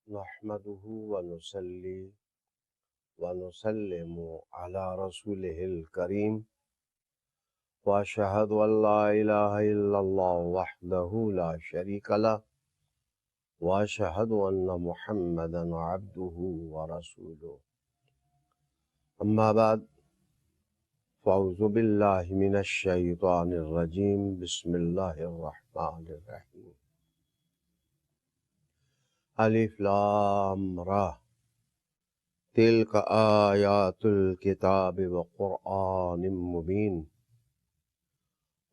نحمده ونصلي ونسلم على رسوله الكريم وأشهد أن لا إله إلا الله وحده لا شريك له وأشهد أن محمدا عبده ورسوله أما بعد فأعوذ بالله من الشيطان الرجيم بسم الله الرحمن الرحيم ألف لام را تلك آيات الكتاب وقرآن مبين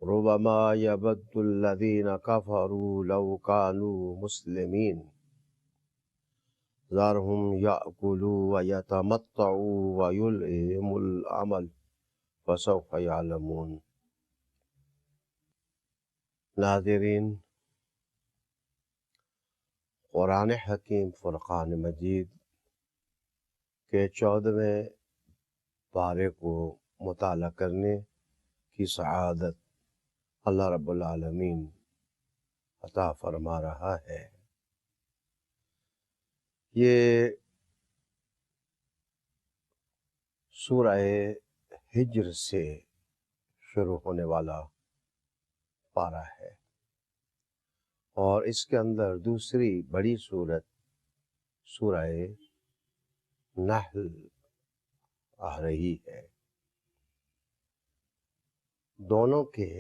ربما يود الذين كفروا لو كانوا مسلمين ذرهم يأكلوا ويتمتعوا ويلههم الأمل فسوف يعلمون۔ ناظرین، قرآن حکیم فرقان مجید کے 14ویں پارے کو مطالعہ کرنے کی سعادت اللہ رب العالمین عطا فرما رہا ہے۔ یہ سورہ ہجر سے شروع ہونے والا پارہ ہے اور اس کے اندر دوسری بڑی سورت سورہ نحل آ رہی ہے۔ دونوں کے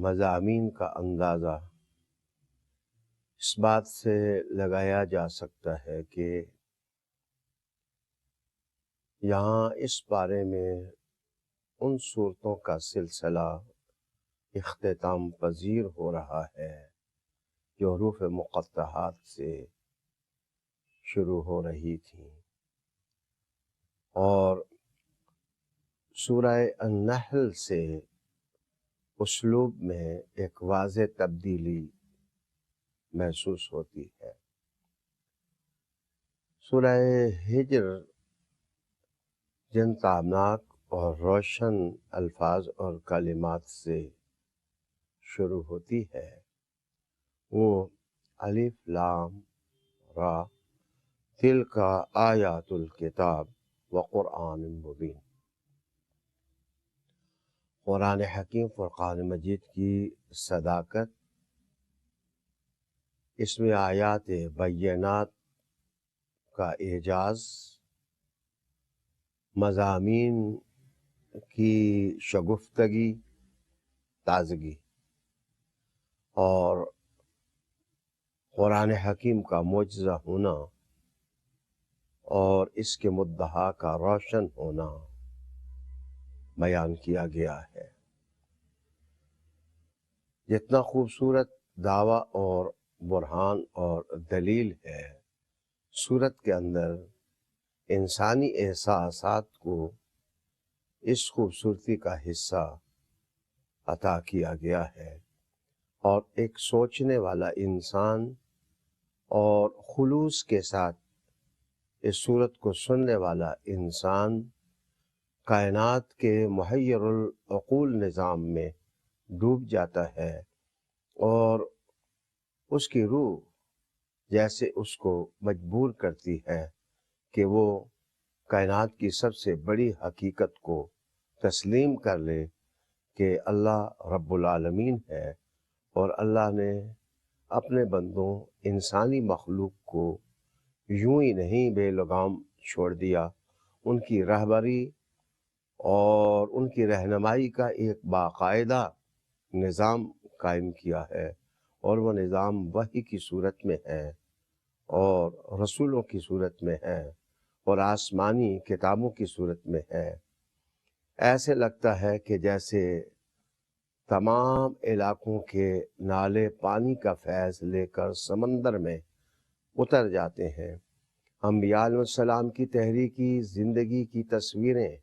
مضامین کا اندازہ اس بات سے لگایا جا سکتا ہے کہ یہاں اس بارے میں ان صورتوں کا سلسلہ اختتام پذیر ہو رہا ہے جو حروف مقطعات سے شروع ہو رہی تھیں، اور سورہ النحل سے اسلوب میں ایک واضح تبدیلی محسوس ہوتی ہے۔ سورہ ہجر جن تابناک اور روشن الفاظ اور کلمات سے شروع ہوتی ہے وہ الف لام را تلک آیات الکتاب وقرآن مبین، قرآن حکیم فرقان مجید کی صداقت، اس میں آیات بینات کا اعجاز، مضامین کی شگفتگی، تازگی، اور قرآن حکیم کا معجزہ ہونا اور اس کے مدعا کا روشن ہونا بیان کیا گیا ہے۔ جتنا خوبصورت دعویٰ اور برہان اور دلیل ہے سورت کے اندر، انسانی احساسات کو اس خوبصورتی کا حصہ عطا کیا گیا ہے، اور ایک سوچنے والا انسان اور خلوص کے ساتھ اس سورت کو سننے والا انسان کائنات کے محیر العقول نظام میں ڈوب جاتا ہے، اور اس کی روح جیسے اس کو مجبور کرتی ہے کہ وہ کائنات کی سب سے بڑی حقیقت کو تسلیم کر لے کہ اللہ رب العالمین ہے، اور اللہ نے اپنے بندوں انسانی مخلوق کو یوں ہی نہیں بے لگام چھوڑ دیا، ان کی رہبری اور ان کی رہنمائی کا ایک باقاعدہ نظام قائم کیا ہے، اور وہ نظام وحی کی صورت میں ہے اور رسولوں کی صورت میں ہے اور آسمانی کتابوں کی صورت میں ہے۔ ایسے لگتا ہے کہ جیسے تمام علاقوں کے نالے پانی کا فیض لے کر سمندر میں اتر جاتے ہیں۔ انبیاء علیہ السلام کی تحریکی زندگی کی تصویریں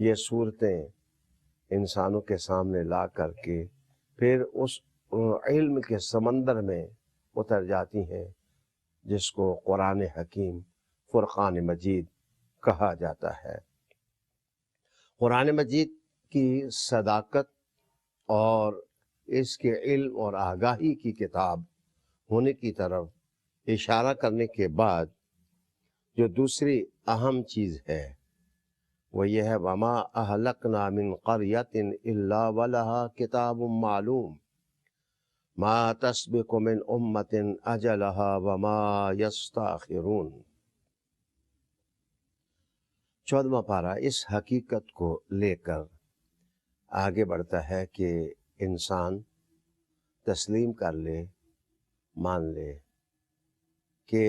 یہ صورتیں انسانوں کے سامنے لا کر کے پھر اس علم کے سمندر میں اتر جاتی ہیں جس کو قرآن حکیم فرقان مجید کہا جاتا ہے۔ قرآن مجید کی صداقت اور اس کے علم اور آگاہی کی کتاب ہونے کی طرف اشارہ کرنے کے بعد جو دوسری اہم چیز ہے وہ یہ ہے وما اہلکنا من قریۃ الا ولہا کتاب معلوم ما تسبق من امۃ اجلہا وما یستاخرون۔ 14واں پارہ اس حقیقت کو لے کر آگے بڑھتا ہے کہ انسان تسلیم کر لے، مان لے کہ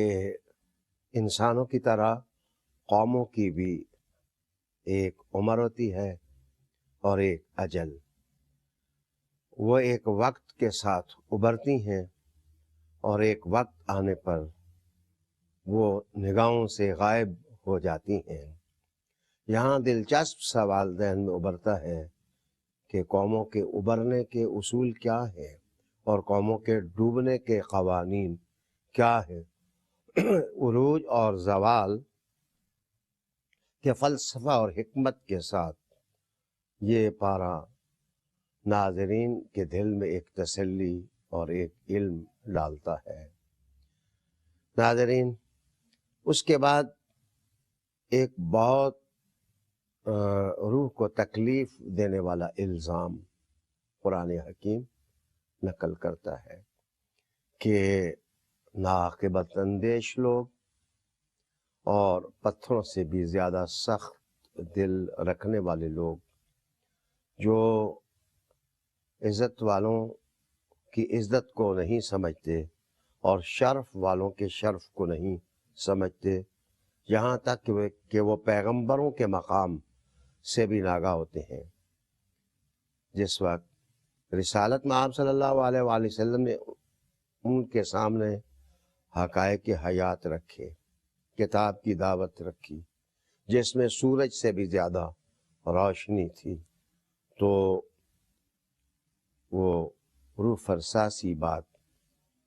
انسانوں کی طرح قوموں کی بھی ایک عمر ہوتی ہے اور ایک اجل، وہ ایک وقت کے ساتھ ابھرتی ہیں اور ایک وقت آنے پر وہ نگاہوں سے غائب ہو جاتی ہیں۔ یہاں دلچسپ سوال ذہن میں ابھرتا ہے کہ قوموں کے ابھرنے کے اصول کیا ہیں اور قوموں کے ڈوبنے کے قوانین کیا ہیں۔ عروج اور زوال کے فلسفہ اور حکمت کے ساتھ یہ پارہ ناظرین کے دل میں ایک تسلی اور ایک علم ڈالتا ہے۔ ناظرین، اس کے بعد ایک بہت روح کو تکلیف دینے والا الزام قرآن حکیم نقل کرتا ہے کہ ناعاقبت اندیش لوگ اور پتھروں سے بھی زیادہ سخت دل رکھنے والے لوگ جو عزت والوں کی عزت کو نہیں سمجھتے اور شرف والوں کے شرف کو نہیں سمجھتے، یہاں تک کہ وہ پیغمبروں کے مقام سے بھی ناگاہ ہوتے ہیں۔ جس وقت رسالت میں آپ صلی اللہ علیہ وآلہ وسلم نے ان کے سامنے حقائق حیات رکھے، کتاب کی دعوت رکھی جس میں سورج سے بھی زیادہ روشنی تھی، تو وہ روح فرساسی بات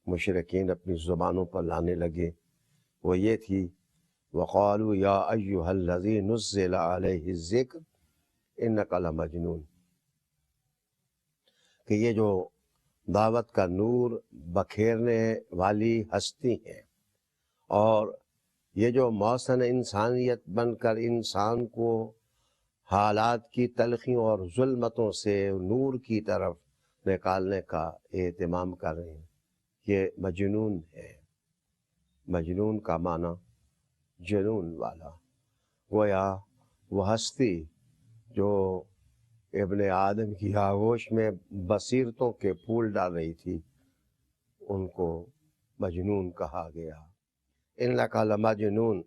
مشرکین اپنی زبانوں پر لانے لگے، وہ یہ تھی وَقَالُوا يَا أَيُّهَا الَّذِي نُزِّلَ عَلَيْهِ الذِّكْرُ إِنَّكَ لَمَجْنُونَ، کہ یہ جو دعوت کا نور بکھیرنے والی ہستی ہیں اور یہ جو محسن انسانیت بن کر انسان کو حالات کی تلخیوں اور ظلمتوں سے نور کی طرف نکالنے کا اہتمام کر رہے ہیں، یہ مجنون ہے۔ مجنون کا معنی جنون والا، گویا وہ ہستی جو ابن آدم کی آغوش میں بصیرتوں کے پھول ڈال رہی تھی، ان کو مجنون کہا گیا۔ اِنَّكَ لَمَجْنُونَ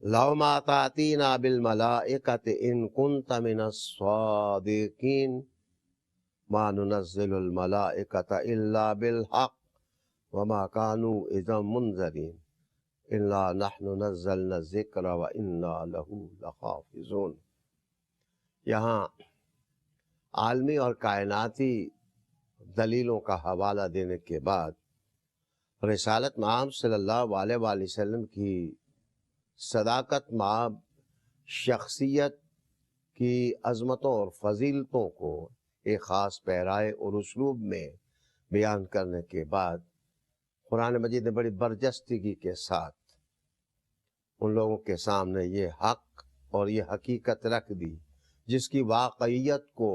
لَوْ مَا تَأْتِينَا بِالْمَلَائِكَةِ إِن كُنتَ مِنَ الصَّادِقِينَ مَا نُنَزِّلُ الْمَلَائِكَةَ إِلَّا بِالْحَقِّ وَمَا كَانُوا إِذًا مُنذَرِينَ إِلَّا نَحْنُ نَزَّلْنَا الذِّكْرَ وَإِنَّا لَهُ لَحَافِظُونَ۔ یہاں عالمی اور کائناتی دلیلوں کا حوالہ دینے کے بعد رسالت مآب صلی اللہ علیہ وآلہ وسلم کی صداقت مآب شخصیت کی عظمتوں اور فضیلتوں کو ایک خاص پیرائے اور اسلوب میں بیان کرنے کے بعد قرآن مجید نے بڑی برجستگی کے ساتھ ان لوگوں کے سامنے یہ حق اور یہ حقیقت رکھ دی جس کی واقعیت کو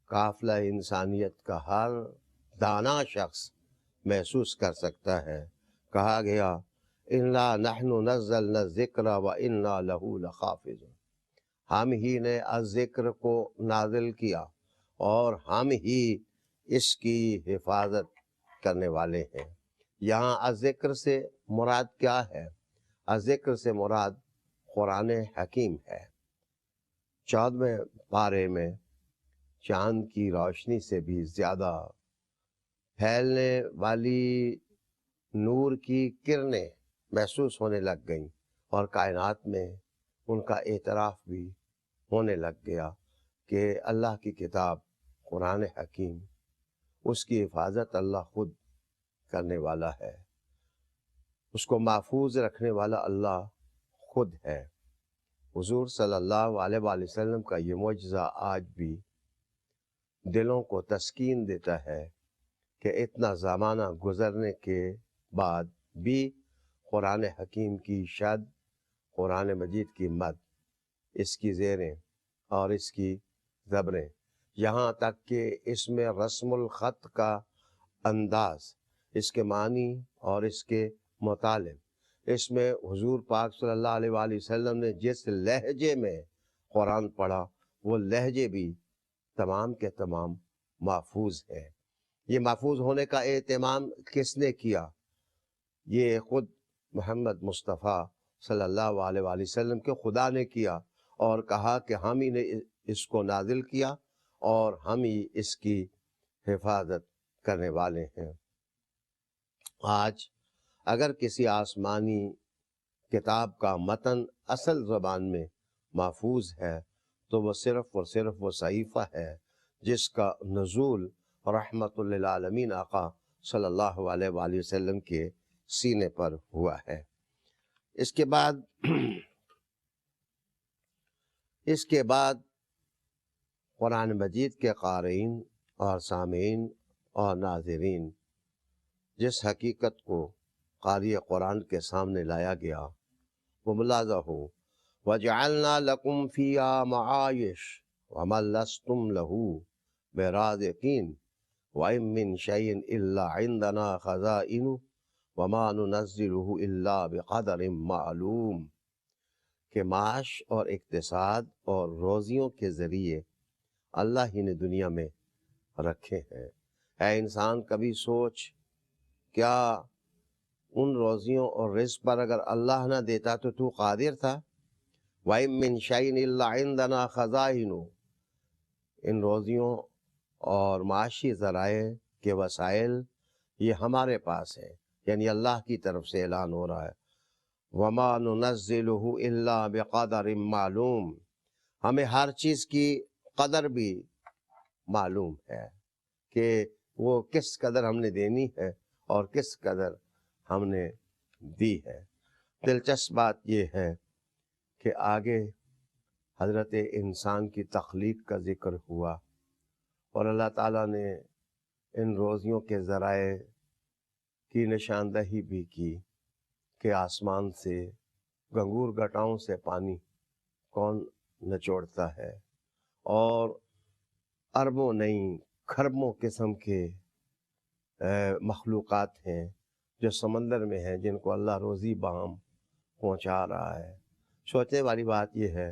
قافلہ انسانیت کا ہر دانا شخص محسوس کر سکتا ہے۔ کہا گیا اِنَّا نَحْنُ نَزَّلْنَا الذِّكْرَ وَإِنَّا لَهُ لَحَافِظُونَ، ہم ہی نے الذکر کو نازل کیا اور ہم ہی اس کی حفاظت کرنے والے ہیں۔ یہاں الذکر سے مراد کیا ہے؟ الذکر سے مراد قرآن حکیم ہے۔ 14ویں پارے میں چاند کی روشنی سے بھی زیادہ پھیلنے والی نور کی کرنیں محسوس ہونے لگ گئیں اور کائنات میں ان کا اعتراف بھی ہونے لگ گیا کہ اللہ کی کتاب قرآن حکیم، اس کی حفاظت اللہ خود کرنے والا ہے، اس کو محفوظ رکھنے والا اللہ خود ہے۔ حضور صلی اللہ علیہ وآلہ وسلم کا یہ معجزہ آج بھی دلوں کو تسکین دیتا ہے کہ اتنا زمانہ گزرنے کے بعد بھی قرآن حکیم کی شد، قرآن مجید کی مد، اس کی زیریں اور اس کی زبریں، یہاں تک کہ اس میں رسم الخط کا انداز، اس کے معنی اور اس کے مطالب، اس میں حضور پاک صلی اللہ علیہ وآلہ وسلم نے جس لہجے میں قرآن پڑھا وہ لہجے بھی تمام کے تمام محفوظ ہیں۔ یہ محفوظ ہونے کا اہتمام کس نے کیا؟ یہ خود محمد مصطفیٰ صلی اللہ علیہ وآلہ وسلم کے خدا نے کیا، اور کہا کہ ہم ہی نے اس کو نازل کیا اور ہم ہی اس کی حفاظت کرنے والے ہیں۔ آج اگر کسی آسمانی کتاب کا متن اصل زبان میں محفوظ ہے تو وہ صرف اور صرف وہ صحیفہ ہے جس کا نزول رحمت للعالمین آقا صلی اللہ علیہ وآلہ وسلم کے سینے پر ہوا ہے۔ اس کے بعد قرآن مجید کے قارئین اور سامعین اور ناظرین جس حقیقت کو قاری قرآن کے سامنے لایا گیا وہ ملاحظہ ہو، وَجَعَلْنَا لَكُمْ فِيهَا مَعَائِشَ وَمَن لَّسْتُمْ لَهُ بِرَازِقِينَ وَإِن مِّن شَيْءٍ إِلَّا عِندَنَا خَزَائِنُهُ وَمَا نُنَزِّلُهُ إِلَّا بِقَدَرٍ مَّعْلُومٍ، کہ معاش اور اقتصاد اور روزیوں کے ذریعے اللہ ہی نے دنیا میں رکھے ہیں۔ اے انسان، کبھی سوچ، کیا ان روزیوں اور رزق پر اگر اللہ نہ دیتا تو تو قادر تھا؟ وَإِن مِّن شَيْءٍ إِلَّا عِندَنَا خَزَائِنُهُ، ان روزیوں اور معاشی ذرائع کے وسائل یہ ہمارے پاس ہے، یعنی اللہ کی طرف سے اعلان ہو رہا ہے۔ وَمَا نُنَزِّلُهُ إِلَّا بِقَدَرٍ مَّعْلُومٍ، ہمیں ہر چیز کی قدر بھی معلوم ہے کہ وہ کس قدر ہم نے دینی ہے اور کس قدر ہم نے دی ہے۔ دلچسپ بات یہ ہے کہ آگے حضرت انسان کی تخلیق کا ذکر ہوا اور اللہ تعالیٰ نے ان روزیوں کے ذرائع کی نشاندہی بھی کی کہ آسمان سے گنگور گٹاؤں سے پانی کون نچوڑتا ہے، اور اربوں نہیں کھربوں قسم کے مخلوقات ہیں جو سمندر میں ہیں جن کو اللہ روزی بام پہنچا رہا ہے۔ سوچنے والی بات یہ ہے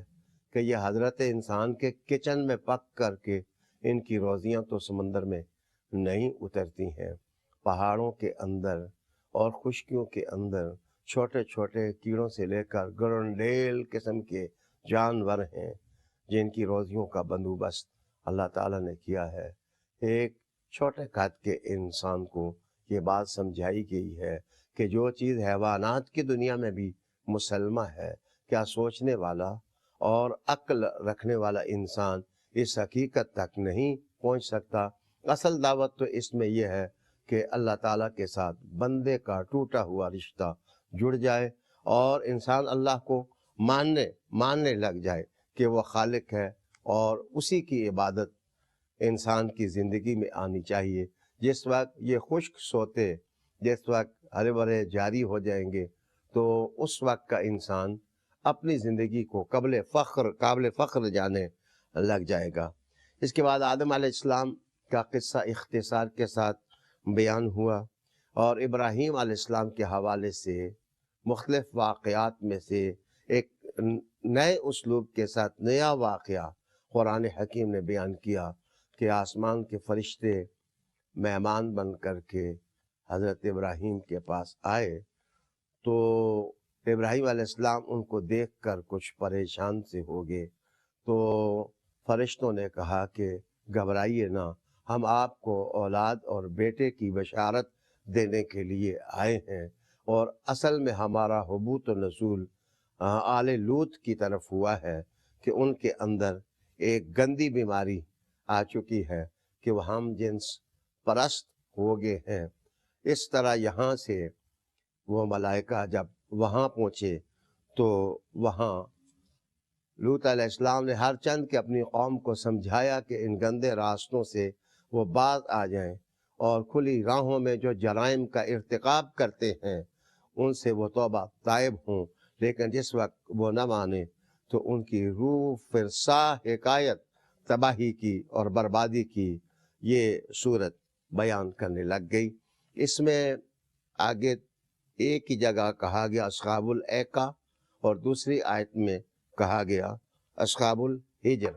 کہ یہ حضرت انسان کے کچن میں پک کر کے ان کی روزیاں تو سمندر میں نہیں اترتی ہیں، پہاڑوں کے اندر اور خشکیوں کے اندر چھوٹے چھوٹے کیڑوں سے لے کر گرنڈیل قسم کے جانور ہیں جن کی روزیوں کا بندوبست اللہ تعالیٰ نے کیا ہے۔ ایک چھوٹے قد کے انسان کو یہ بات سمجھائی گئی ہے کہ جو چیز حیوانات کی دنیا میں بھی مسلمہ ہے، کیا سوچنے والا اور عقل رکھنے والا انسان اس حقیقت تک نہیں پہنچ سکتا؟ اصل دعوت تو اس میں یہ ہے کہ اللہ تعالیٰ کے ساتھ بندے کا ٹوٹا ہوا رشتہ جڑ جائے اور انسان اللہ کو ماننے لگ جائے کہ وہ خالق ہے، اور اسی کی عبادت انسان کی زندگی میں آنی چاہیے۔ جس وقت یہ خشک سوتے جس وقت ہرے بھرے جاری ہو جائیں گے تو اس وقت کا انسان اپنی زندگی کو قابل فخر جانے لگ جائے گا۔ اس کے بعد آدم علیہ السلام کا قصہ اختصار کے ساتھ بیان ہوا، اور ابراہیم علیہ السلام کے حوالے سے مختلف واقعات میں سے ایک نئے اسلوب کے ساتھ نیا واقعہ قرآن حکیم نے بیان کیا کہ آسمان کے فرشتے مہمان بن کر کے حضرت ابراہیم کے پاس آئے تو ابراہیم علیہ السلام ان کو دیکھ کر کچھ پریشان سے ہو گئے، تو فرشتوں نے کہا کہ گھبرائیے نہ، ہم آپ کو اولاد اور بیٹے کی بشارت دینے کے لیے آئے ہیں، اور اصل میں ہمارا حبوط و نزول آل لوط کی طرف ہوا ہے کہ ان کے اندر ایک گندی بیماری آ چکی ہے کہ وہ ہم جنس پرست ہو گئے ہیں۔ اس طرح یہاں سے وہ ملائکہ جب وہاں پہنچے تو وہاں لوط علیہ السلام نے ہر چند کے اپنی قوم کو سمجھایا کہ ان گندے راستوں سے وہ باز آ جائیں اور کھلی راہوں میں جو جرائم کا ارتکاب کرتے ہیں ان سے وہ توبہ طائب ہوں، لیکن جس وقت وہ نہ مانے تو ان کی روح فرسا حکایت تباہی کی اور بربادی کی یہ صورت بیان کرنے لگ گئی۔ اس میں آگے ایک ہی جگہ کہا گیا اصحاب الایکہ اور دوسری آیت میں کہا گیا اصحاب الحجر۔